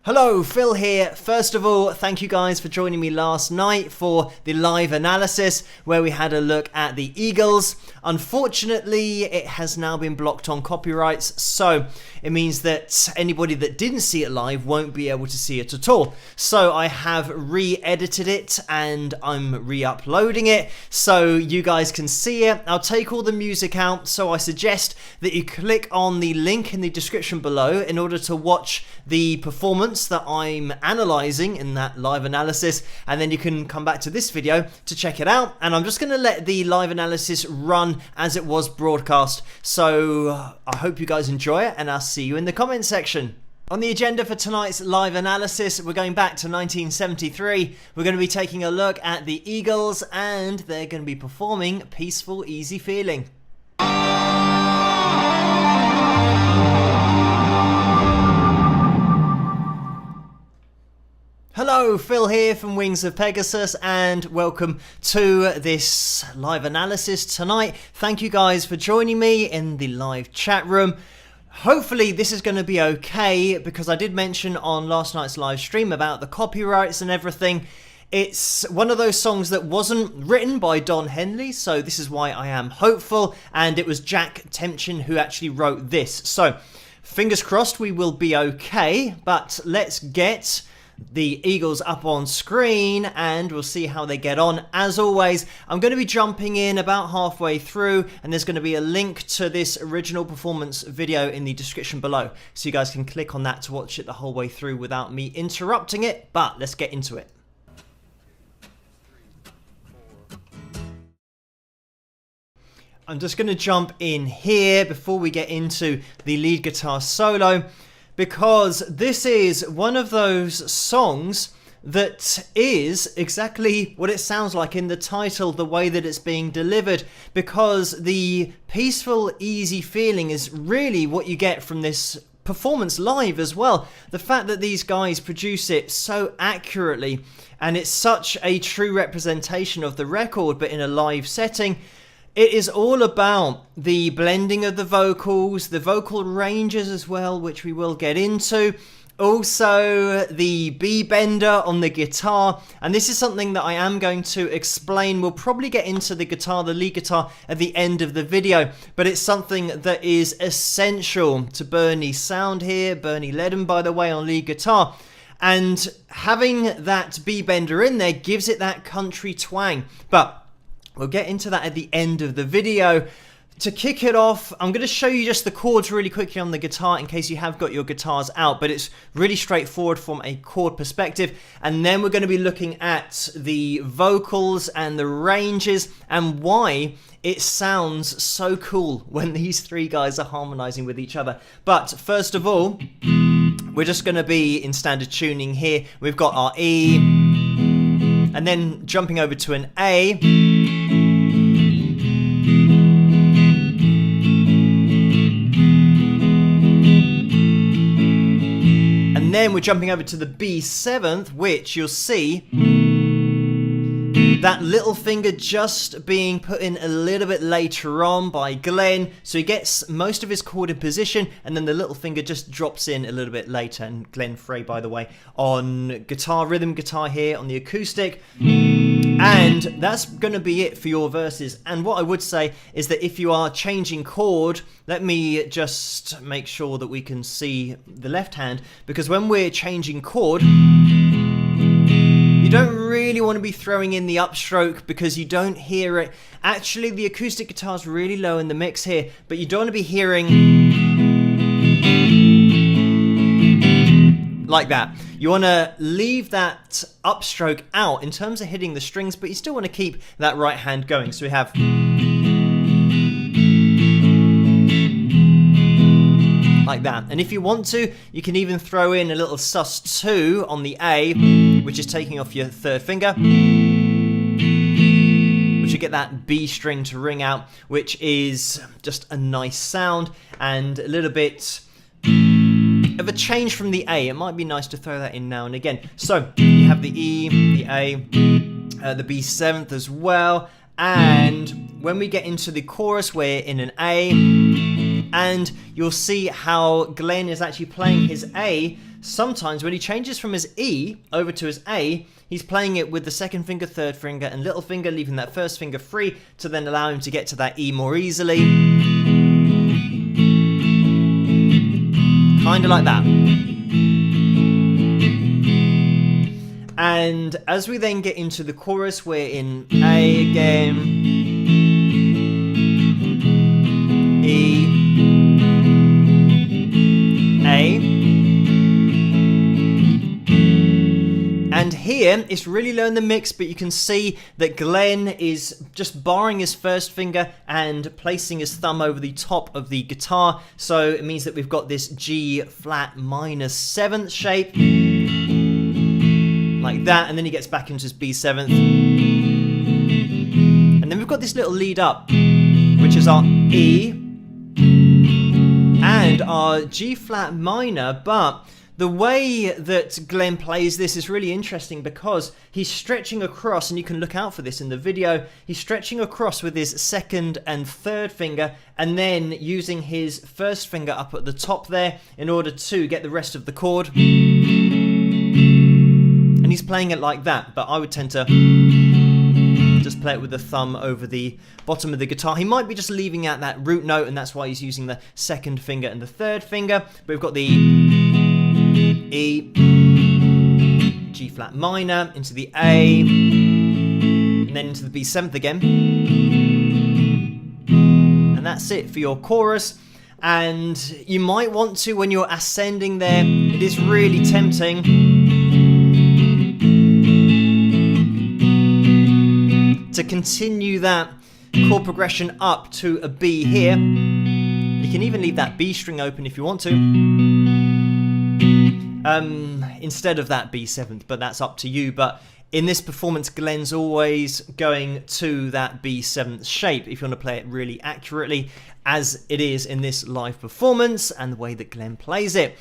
Hello, Phil here. First of all, thank you guys for joining me last night for the live analysis where we had a look at the Eagles. Unfortunately, it has now been blocked on copyrights, so it means that anybody that didn't see it live won't be able to see it at all. So I have re-edited it and I'm re-uploading it so you guys can see it. I'll take all the music out, so I suggest that you click on the link in the description below in order to watch the performance that I'm analysing in that live analysis, and then you can come back to this video to check it out. And I'm just going to let the live analysis run as it was broadcast, so I hope you guys enjoy it and I'll see you in the comment section. On the agenda for tonight's live analysis, we're going back to 1973. We're going to be taking a look at the Eagles and they're going to be performing Peaceful Easy Feeling. Hello, Phil here from Wings of Pegasus and welcome to this live analysis tonight. Thank you guys for joining me in the live chat room. Hopefully this is going to be okay because I did mention on last night's live stream about the copyrights and everything. It's one of those songs that wasn't written by Don Henley, so this is why I am hopeful, and it was Jack Tempchin who actually wrote this. So fingers crossed we will be okay, but let's get the Eagles up on screen and we'll see how they get on. As always, I'm going to be jumping in about halfway through and there's going to be a link to this original performance video in the description below, so you guys can click on that to watch it the whole way through without me interrupting it. But let's get into it. I'm just going to jump in here before we get into the lead guitar solo, because this is one of those songs that is exactly what it sounds like in the title, the way that it's being delivered, because the peaceful, easy feeling is really what you get from this performance live as well. The fact that these guys produce it so accurately and it's such a true representation of the record but in a live setting. It is all about the blending of the vocals, the vocal ranges as well, which we will get into. Also, the B bender on the guitar. And this is something that I am going to explain. We'll probably get into the guitar, the lead guitar, at the end of the video. But it's something that is essential to Bernie's sound here. Bernie Ledden, by the way, on lead guitar. And having that B bender in there gives it that country twang. But we'll get into that at the end of the video. To kick it off, I'm going to show you just the chords really quickly on the guitar in case you have got your guitars out, but it's really straightforward from a chord perspective. And then we're going to be looking at the vocals and the ranges and why it sounds so cool when these three guys are harmonizing with each other. But first of all, we're just going to be in standard tuning here. We've got our E, and then jumping over to an A. And then we're jumping over to the B7th, which you'll see that little finger just being put in a little bit later on by Glenn. So he gets most of his chord in position and then the little finger just drops in a little bit later. And Glenn Frey, by the way, on guitar, rhythm guitar here on the acoustic. And that's going to be it for your verses. And what I would say is that if you are changing chord, let me just make sure that we can see the left hand, because when we're changing chord, you don't really want to be throwing in the upstroke because you don't hear it. Actually, the acoustic guitar is really low in the mix here, but you don't want to be hearing like that. You want to leave that upstroke out in terms of hitting the strings, but you still want to keep that right hand going. So we have like that. And if you want to, you can even throw in a little sus2 on the A, which is taking off your third finger, which you get that B string to ring out, which is just a nice sound and a little bit of a change from the A. It might be nice to throw that in now and again. So you have the E, the A, the B7th as well. And when we get into the chorus, we're in an A, and you'll see how Glenn is actually playing his A sometimes when he changes from his E over to his A, he's playing it with the second finger, third finger, and little finger, leaving that first finger free to then allow him to get to that E more easily. Kind of like that. And as we then get into the chorus, we're in A again, E, A, and here it's really low in the mix, but you can see that Glenn is just barring his first finger and placing his thumb over the top of the guitar, so it means that we've got this G flat minor 7th shape, like that, and then he gets back into his B7th, and then we've got this little lead up, which is our E and our G flat minor, but the way that Glenn plays this is really interesting because he's stretching across, and you can look out for this in the video, he's stretching across with his second and third finger and then using his first finger up at the top there in order to get the rest of the chord. And he's playing it like that, but I would tend to just play it with the thumb over the bottom of the guitar. He might be just leaving out that root note, and that's why he's using the second finger and the third finger. But we've got the E, G flat minor, into the A, and then into the B7th again. And that's it for your chorus. And you might want to, when you're ascending there, it is really tempting to continue that chord progression up to a B here. You can even leave that B string open if you want to, instead of that B7th, but that's up to you. But in this performance, Glenn's always going to that B7th shape if you want to play it really accurately, as it is in this live performance and the way that Glenn plays it.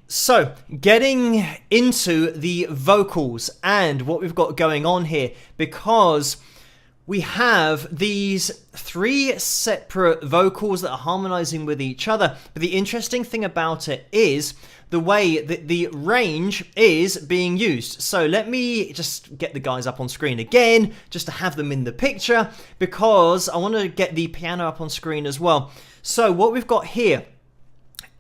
So, getting into the vocals and what we've got going on here, because we have these 3 separate vocals that are harmonizing with each other. But the interesting thing about it is the way that the range is being used. So let me just get the guys up on screen again, just to have them in the picture, because I want to get the piano up on screen as well. So what we've got here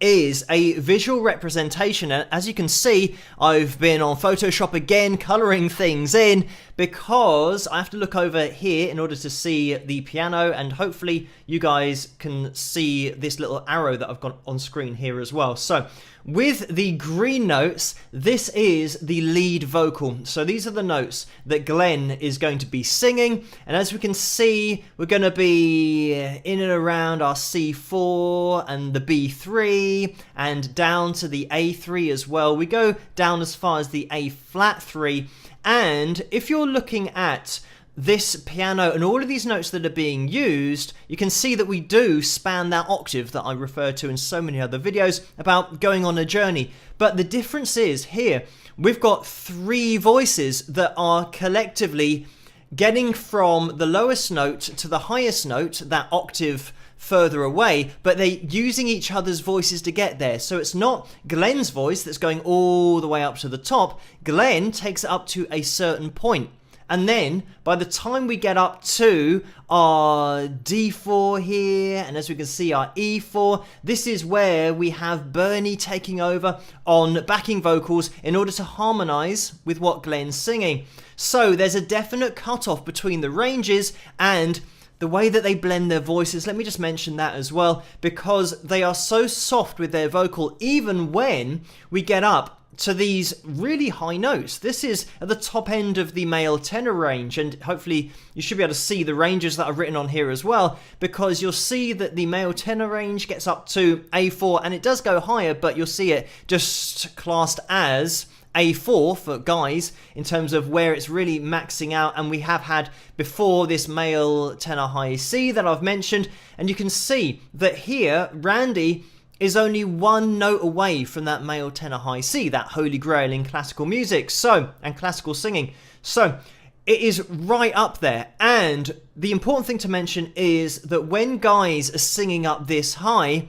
is a visual representation, and as you can see, I've been on Photoshop again, coloring things in, because I have to look over here in order to see the piano, and hopefully you guys can see this little arrow that I've got on screen here as well. So with the green notes, this is the lead vocal. So these are the notes that Glenn is going to be singing, and as we can see, we're going to be in and around our C4 and the B3 and down to the A3 as well. We go down as far as the A flat 3, and if you're looking at this piano and all of these notes that are being used, you can see that we do span that octave that I refer to in so many other videos about going on a journey. But the difference is here, we've got 3 voices that are collectively getting from the lowest note to the highest note, that octave further away, but they're using each other's voices to get there. So it's not Glenn's voice that's going all the way up to the top. Glenn takes it up to a certain point. And then, by the time we get up to our D4 here, and as we can see our E4, this is where we have Bernie taking over on backing vocals in order to harmonize with what Glenn's singing. So there's a definite cutoff between the ranges and the way that they blend their voices. Let me just mention that as well, because they are so soft with their vocal, even when we get up to these really high notes. This is at the top end of the male tenor range, and hopefully you should be able to see the ranges that I've written on here as well, because you'll see that the male tenor range gets up to A4, and it does go higher, but you'll see it just classed as A4 for guys in terms of where it's really maxing out. And we have had before this male tenor high C that I've mentioned, and you can see that here Randy is only 1 note away from that male tenor high C, that holy grail in classical music, so, and classical singing. So it is right up there. And the important thing to mention is that when guys are singing up this high,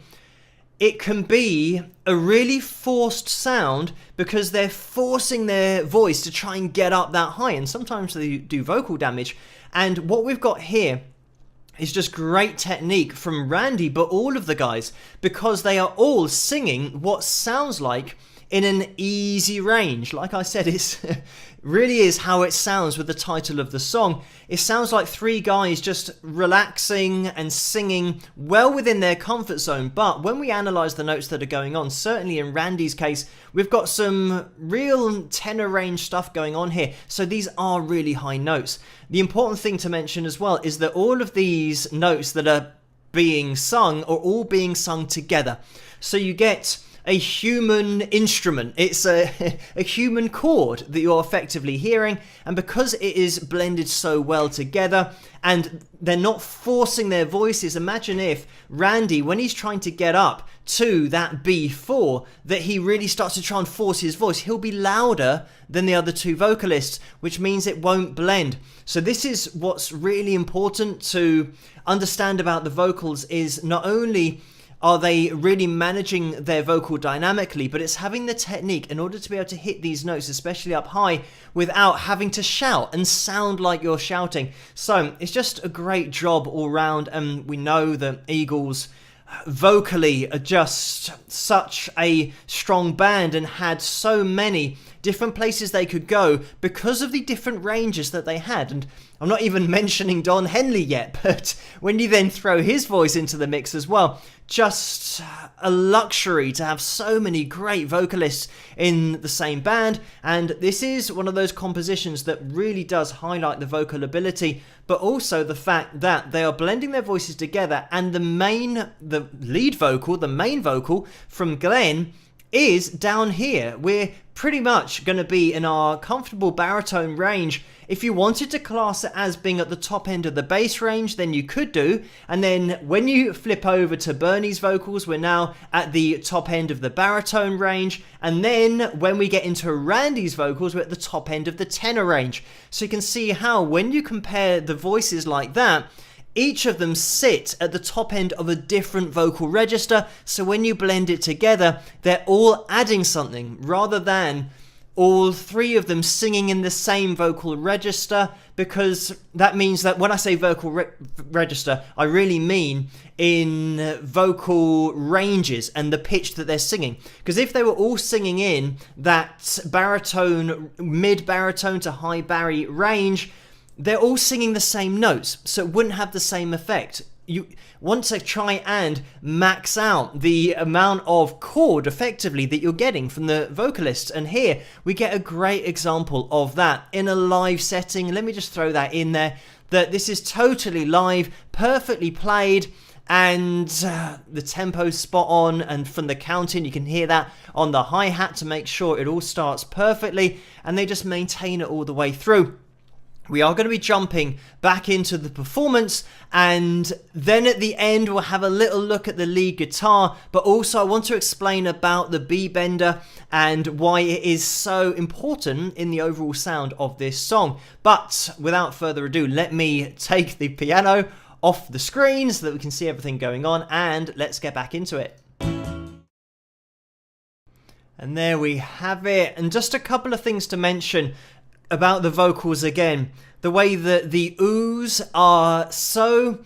it can be a really forced sound because they're forcing their voice to try and get up that high, and sometimes they do vocal damage. And what we've got here is just great technique from Randy, but all of the guys, because they are all singing what sounds like in an easy range. Like I said, it's really is how it sounds with the title of the song. It sounds like three guys just relaxing and singing well within their comfort zone. But when we analyze the notes that are going on, certainly in Randy's case, we've got some real tenor range stuff going on here. So these are really high notes. The important thing to mention as well is that all of these notes that are being sung are all being sung together. So you get a human instrument. It's a human chord that you're effectively hearing, and because it is blended so well together and they're not forcing their voices, imagine if Randy, when he's trying to get up to that B4, that he really starts to try and force his voice, he'll be louder than the other two vocalists, which means it won't blend. So this is what's really important to understand about the vocals, is not only are they really managing their vocal dynamically, but it's having the technique in order to be able to hit these notes, especially up high, without having to shout and sound like you're shouting. So it's just a great job all round, and we know that Eagles vocally are just such a strong band and had so many different places they could go because of the different ranges that they had. And I'm not even mentioning Don Henley yet, but when you then throw his voice into the mix as well, just a luxury to have so many great vocalists in the same band. And this is one of those compositions that really does highlight the vocal ability, but also the fact that they are blending their voices together, and the lead vocal, the main vocal from Glenn, is down here. We're pretty much going to be in our comfortable baritone range. If you wanted to class it as being at the top end of the bass range, then you could do. And then when you flip over to Bernie's vocals, we're now at the top end of the baritone range. And then when we get into Randy's vocals, we're at the top end of the tenor range. So you can see how when you compare the voices like that, each of them sit at the top end of a different vocal register, so when you blend it together, they're all adding something, rather than all three of them singing in the same vocal register, because that means that when I say vocal register, I really mean in vocal ranges and the pitch that they're singing. Because if they were all singing in that baritone, mid-baritone to high bari range, they're all singing the same notes, so it wouldn't have the same effect. You want to try and max out the amount of chord effectively that you're getting from the vocalists, and here we get a great example of that in a live setting. Let me just throw that in there, that this is totally live, perfectly played, and the tempo's spot on, and from the count-in you can hear that on the hi-hat to make sure it all starts perfectly, and they just maintain it all the way through. We are going to be jumping back into the performance, and then at the end we'll have a little look at the lead guitar, but also I want to explain about the B-bender and why it is so important in the overall sound of this song. But without further ado, let me take the piano off the screen so that we can see everything going on, and let's get back into it. And there we have it. And just a couple of things to mention about the vocals again. The way that the oohs are so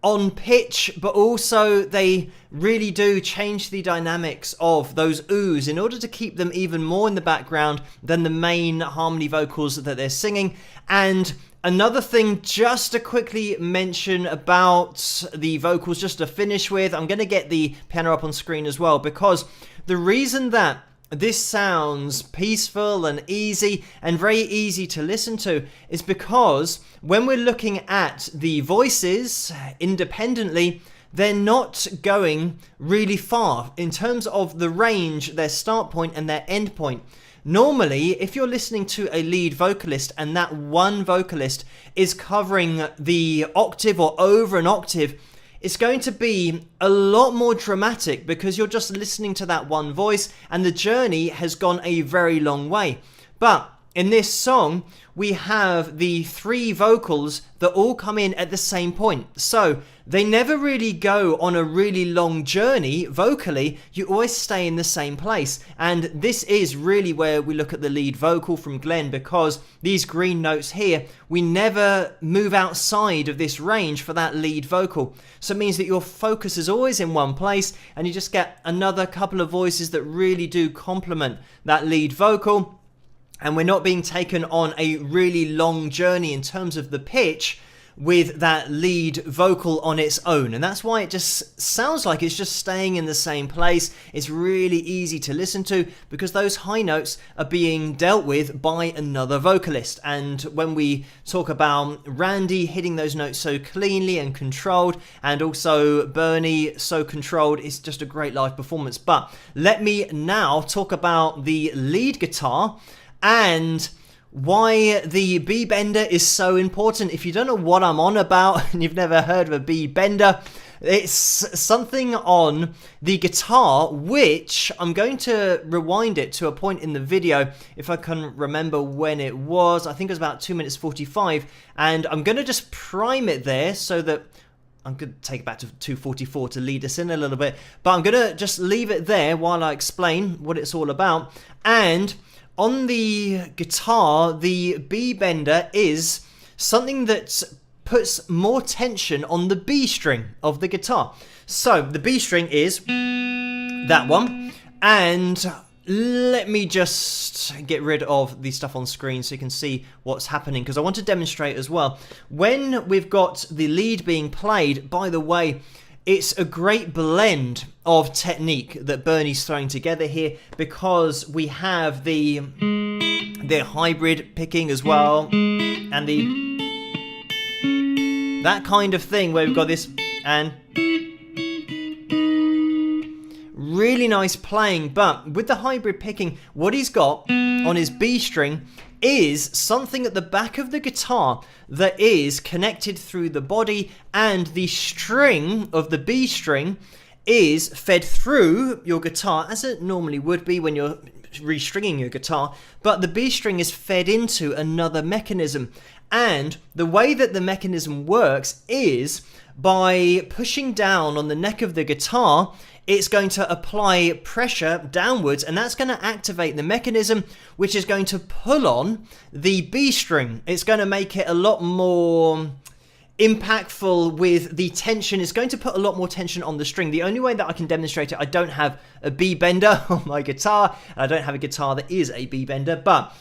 on pitch, but also they really do change the dynamics of those oohs in order to keep them even more in the background than the main harmony vocals that they're singing. And another thing just to quickly mention about the vocals, just to finish with, I'm going to get the piano up on screen as well, because the reason that this sounds peaceful and easy and very easy to listen to is because when we're looking at the voices independently, they're not going really far in terms of the range, their start point and their end point. Normally, if you're listening to a lead vocalist and that one vocalist is covering the octave or over an octave, it's going to be a lot more dramatic because you're just listening to that one voice and the journey has gone a very long way. But in this song, we have the 3 vocals that all come in at the same point. So they never really go on a really long journey vocally. You always stay in the same place. And this is really where we look at the lead vocal from Glenn, because these green notes here, we never move outside of this range for that lead vocal. So it means that your focus is always in one place, and you just get another couple of voices that really do complement that lead vocal. And we're not being taken on a really long journey in terms of the pitch with that lead vocal on its own. And that's why it just sounds like it's just staying in the same place. It's really easy to listen to because those high notes are being dealt with by another vocalist. And when we talk about Randy hitting those notes so cleanly and controlled, and also Bernie so controlled, it's just a great live performance. But let me now talk about the lead guitar and why the B bender is so important. If you don't know what I'm on about and you've never heard of a B bender, it's something on the guitar which I'm going to rewind it to a point in the video if I can remember when it was. I think it was about 2 minutes 45, and I'm going to just prime it there so that I'm going to take it back to 2:44 to lead us in a little bit, but I'm going to just leave it there while I explain what it's all about. And on the guitar, the B bender is something that puts more tension on the B string of the guitar. So the B string is that one, and let me just get rid of the stuff on screen so you can see what's happening, because I want to demonstrate as well. When we've got the lead being played, by the way, it's a great blend of technique that Bernie's throwing together here, because we have the hybrid picking as well, and that kind of thing where we've got this and really nice playing. But with the hybrid picking, what he's got on his B string is something at the back of the guitar that is connected through the body, and the string of the B string is fed through your guitar as it normally would be when you're restringing your guitar, but the B string is fed into another mechanism. And the way that the mechanism works is by pushing down on the neck of the guitar. It's going to apply pressure downwards, and that's going to activate the mechanism, which is going to pull on the B string. It's going to make it a lot more impactful with the tension. It's going to put a lot more tension on the string. The only way that I can demonstrate it, I don't have a B bender on my guitar. I don't have a guitar that is a B bender, but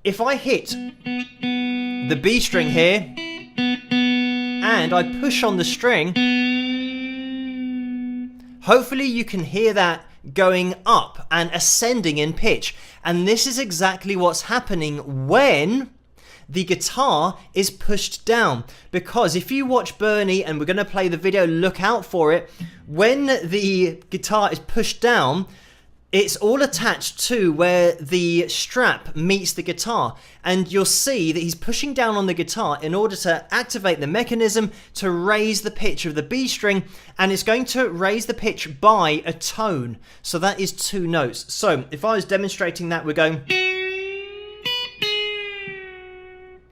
if I hit the B string here and I push on the string, hopefully you can hear that going up and ascending in pitch. And this is exactly what's happening when the guitar is pushed down. Because if you watch Bernie, and we're going to play the video, look out for it, when the guitar is pushed down, it's all attached to where the strap meets the guitar, and you'll see that he's pushing down on the guitar in order to activate the mechanism to raise the pitch of the B string, and it's going to raise the pitch by a tone. So that is 2 notes. So if I was demonstrating that, we're going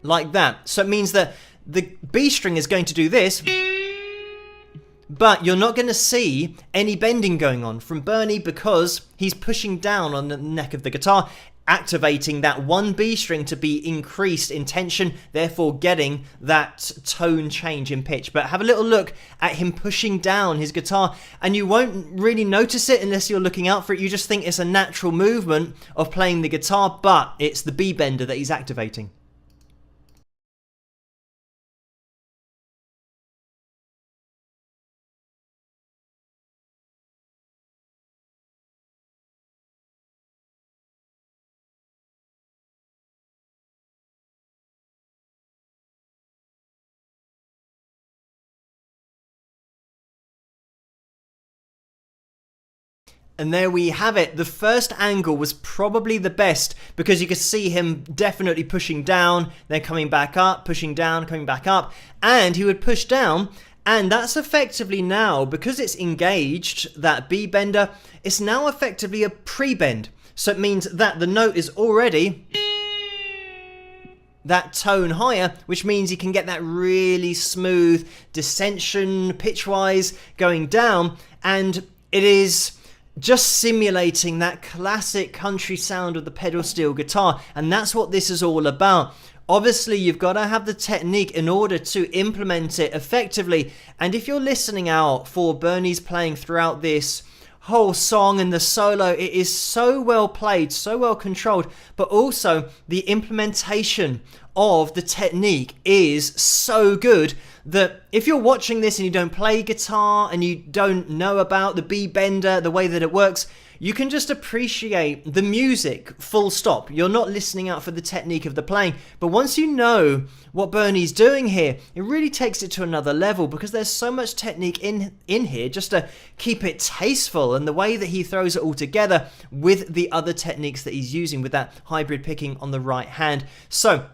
like that. So it means that the B string is going to do this, but you're not going to see any bending going on from Bernie because he's pushing down on the neck of the guitar, activating that one B string to be increased in tension, therefore getting that tone change in pitch. But have a little look at him pushing down his guitar, and you won't really notice it unless you're looking out for it. You just think it's a natural movement of playing the guitar, but it's the B bender that he's activating. And there we have it. The first angle was probably the best because you could see him definitely pushing down, then coming back up, pushing down, coming back up, and he would push down. And that's effectively now, because it's engaged, that B bender, it's now effectively a pre-bend. So it means that the note is already that tone higher, which means you can get that really smooth dissension pitch-wise going down, and it is just simulating that classic country sound of the pedal steel guitar, and that's what this is all about. Obviously, you've got to have the technique in order to implement it effectively, and if you're listening out for Bernie's playing throughout this whole song and the solo, it is so well played, so well controlled, but also the implementation of the technique is so good that if you're watching this and you don't play guitar and you don't know about the B bender, the way that it works, you can just appreciate the music, full stop. You're not listening out for the technique of the playing. But once you know what Bernie's doing here, it really takes it to another level, because there's so much technique in here just to keep it tasteful, and the way that he throws it all together with the other techniques that he's using with that hybrid picking on the right hand. So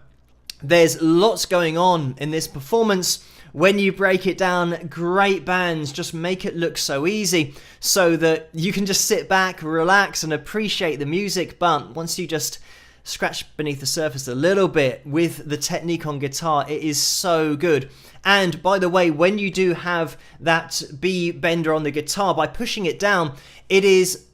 there's lots going on in this performance. When you break it down, great bands just make it look so easy so that you can just sit back, relax and appreciate the music. But once you just scratch beneath the surface a little bit with the technique on guitar, it is so good. And by the way, when you do have that B bender on the guitar, by pushing it down, it is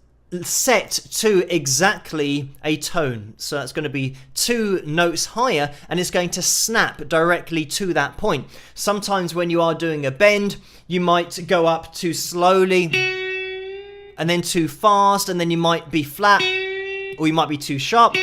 set to exactly a tone. So that's going to be 2 notes higher, and it's going to snap directly to that point. Sometimes when you are doing a bend, you might go up too slowly and then too fast, and then you might be flat, or you might be too sharp.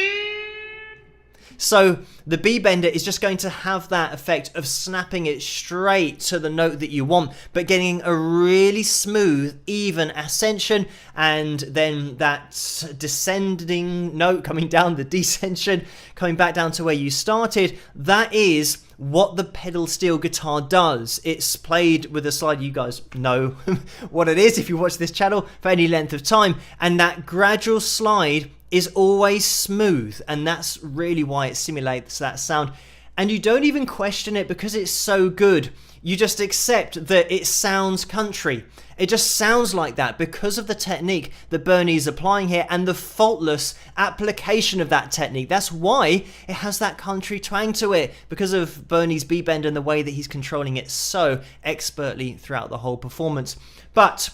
So the B bender is just going to have that effect of snapping it straight to the note that you want, but getting a really smooth, even ascension, and then that descending note coming down, the descension, coming back down to where you started. That is what the pedal steel guitar does. It's played with a slide. You guys know what it is if you watch this channel for any length of time, and that gradual slide is always smooth, and that's really why it simulates that sound. And you don't even question it because it's so good. You just accept that it sounds country. It just sounds like that because of the technique that Bernie's applying here and the faultless application of that technique. That's why it has that country twang to it, because of Bernie's B bend and the way that he's controlling it so expertly throughout the whole performance. But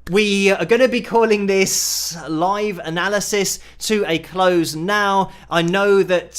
we are going to be calling this live analysis to a close now. I know that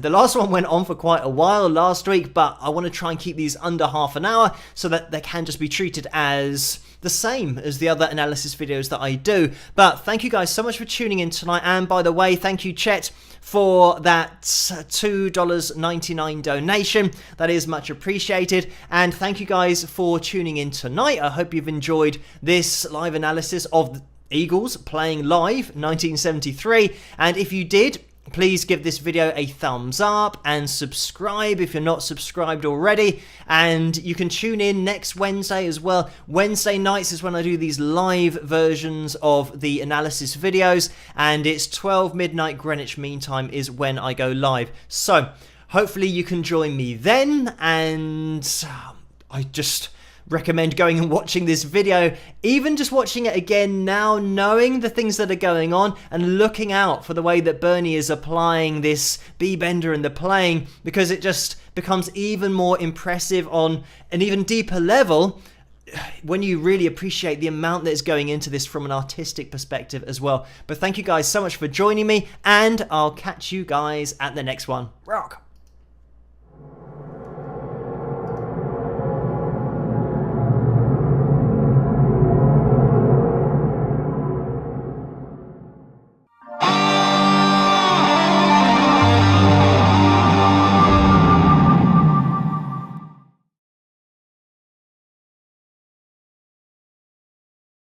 the last one went on for quite a while last week, but I want to try and keep these under half an hour so that they can just be treated as the same as the other analysis videos that I do. But thank you guys so much for tuning in tonight. And by the way, thank you, Chet, for that $2.99 donation. That is much appreciated. And thank you guys for tuning in tonight. I hope you've enjoyed this live analysis of the Eagles playing live 1973. And if you did, please give this video a thumbs up and subscribe if you're not subscribed already. And you can tune in next Wednesday as well. Wednesday nights is when I do these live versions of the analysis videos, and it's 12 midnight Greenwich Mean Time is when I go live. So hopefully you can join me then, and I just recommend going and watching this video, even just watching it again now, knowing the things that are going on and looking out for the way that Bernie is applying this B bender and the playing, because it just becomes even more impressive on an even deeper level when you really appreciate the amount that is going into this from an artistic perspective as well. But thank you guys so much for joining me, and I'll catch you guys at the next one. Rock!